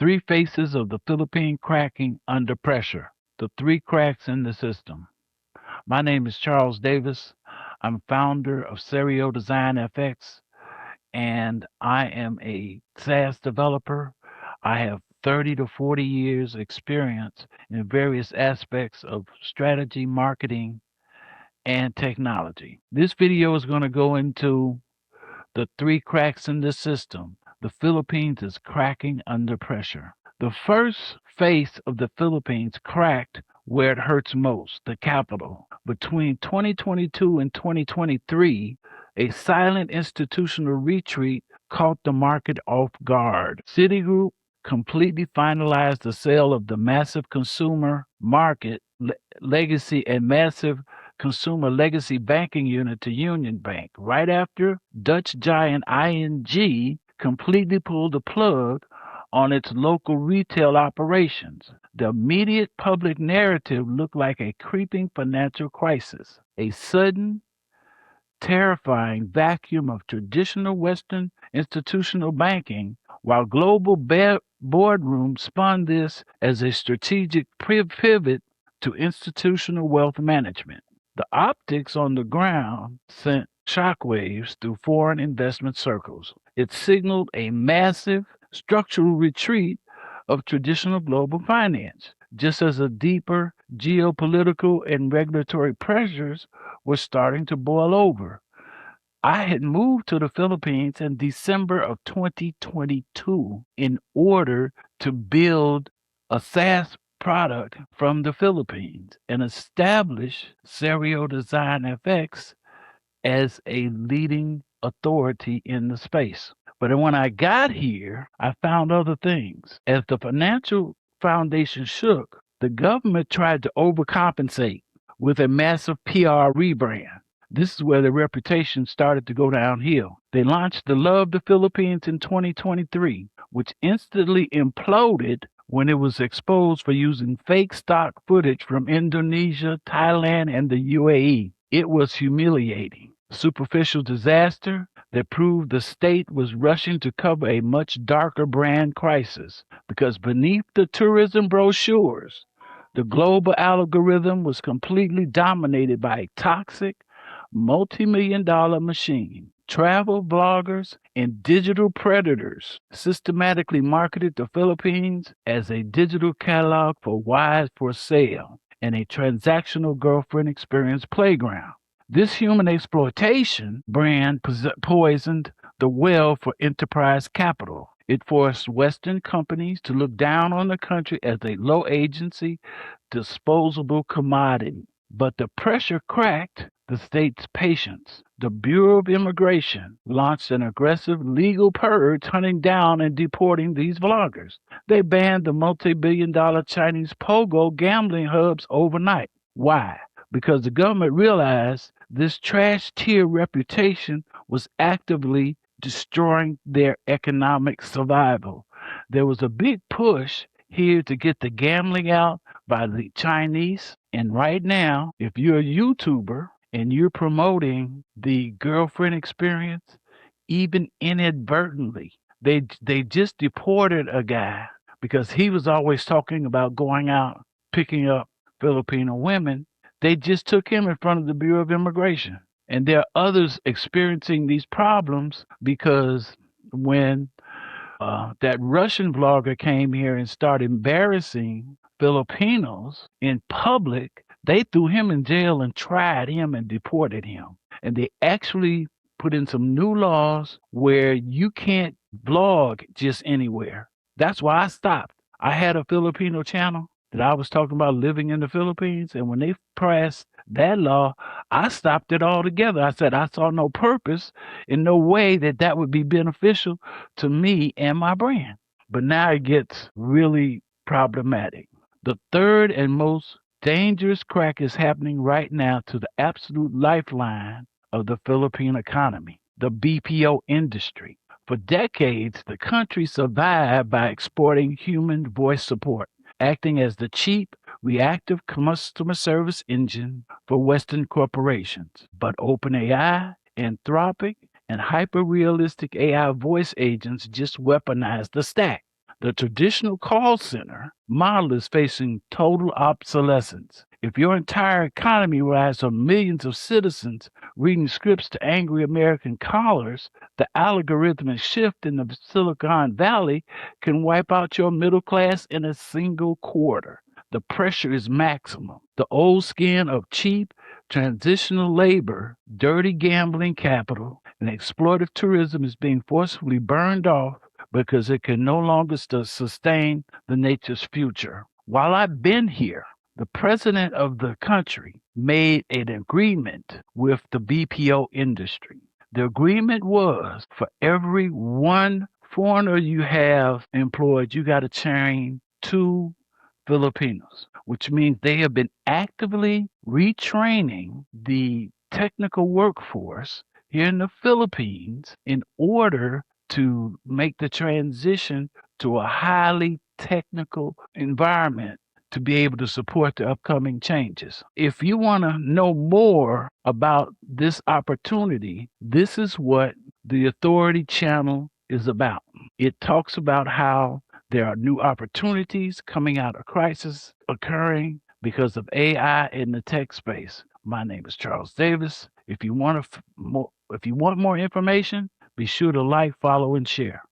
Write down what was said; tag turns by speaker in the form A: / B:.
A: Three faces of the Philippine cracking under pressure. The three cracks in the system. My name is Charles Davis. I'm founder of Serio Design FX, and I am a SaaS developer. I have 30 to 40 years experience in various aspects of strategy, marketing, and technology. This video is going to go into the three cracks in the system. The Philippines is cracking under pressure. The first face of the Philippines cracked where it hurts most, the capital. Between 2022 and 2023, a silent institutional retreat caught the market off guard. Citigroup completely finalized the sale of the massive consumer market legacy and massive consumer legacy banking unit to Union Bank. Right after, Dutch giant ING completely pulled the plug on its local retail operations. The immediate public narrative looked like a creeping financial crisis, a sudden, terrifying vacuum of traditional Western institutional banking, while global boardrooms spun this as a strategic pivot to institutional wealth management. The optics on the ground sent shockwaves through foreign investment circles. It signaled a massive structural retreat of traditional global finance, just as a deeper geopolitical and regulatory pressures were starting to boil over. I had moved to the Philippines in December of 2022 in order to build a SaaS product from the Philippines and establish Serio Design FX as a leading authority in the space. But when I got here, I found other things. As the financial foundation shook, the government tried to overcompensate with a massive PR rebrand. This is where the reputation started to go downhill. They launched the Love the Philippines in 2023, which instantly imploded when it was exposed for using fake stock footage from Indonesia, Thailand, and the UAE. It was humiliating. Superficial disaster that proved the state was rushing to cover a much darker brand crisis, because beneath the tourism brochures, the global algorithm was completely dominated by a toxic, multi-million dollar machine. Travel bloggers and digital predators systematically marketed the Philippines as a digital catalog for wives for sale and a transactional girlfriend experience playground. This human exploitation brand poisoned the well for enterprise capital. It forced Western companies to look down on the country as a low agency, disposable commodity. But the pressure cracked the state's patience. The Bureau of Immigration launched an aggressive legal purge hunting down and deporting these vloggers. They banned the multi-billion dollar Chinese pogo gambling hubs overnight. Why? Because the government realized this trash tier reputation was actively destroying their economic survival. There was a big push here to get the gambling out by the Chinese. And right now, if you're a YouTuber and you're promoting the girlfriend experience, even inadvertently, they just deported a guy because he was always talking about going out picking up Filipino women. They just took him in front of the Bureau of Immigration. And there are others experiencing these problems because when that Russian vlogger came here and started embarrassing Filipinos in public, they threw him in jail and tried him and deported him. And they actually put in some new laws where you can't vlog just anywhere. That's why I stopped. I had a Filipino channel that I was talking about living in the Philippines, and when they passed that law, I stopped it altogether. I said I saw no purpose in no way that that would be beneficial to me and my brand. But now it gets really problematic. The third and most dangerous crack is happening right now to the absolute lifeline of the Philippine economy, the BPO industry. For decades, the country survived by exporting human voice support, acting as the cheap, reactive customer service engine for Western corporations. But OpenAI, Anthropic, and hyper-realistic AI voice agents just weaponized the stack. The traditional call center model is facing total obsolescence. If your entire economy relies on millions of citizens reading scripts to angry American callers, the algorithmic shift in the Silicon Valley can wipe out your middle class in a single quarter. The pressure is maximum. The old skin of cheap, transitional labor, dirty gambling capital, and exploitive tourism is being forcibly burned off because it can no longer sustain the nature's future. While I've been here, the president of the country made an agreement with the BPO industry. The agreement was for every one foreigner you have employed, you got to train two Filipinos, which means they have been actively retraining the technical workforce here in the Philippines in order to make the transition to a highly technical environment to be able to support the upcoming changes. If you want to know more about this opportunity, this is what the Authority Channel is about. It talks about how there are new opportunities coming out of crisis occurring because of AI in the tech space. My name is Charles Davis. If you want more information, be sure to like, follow, and share.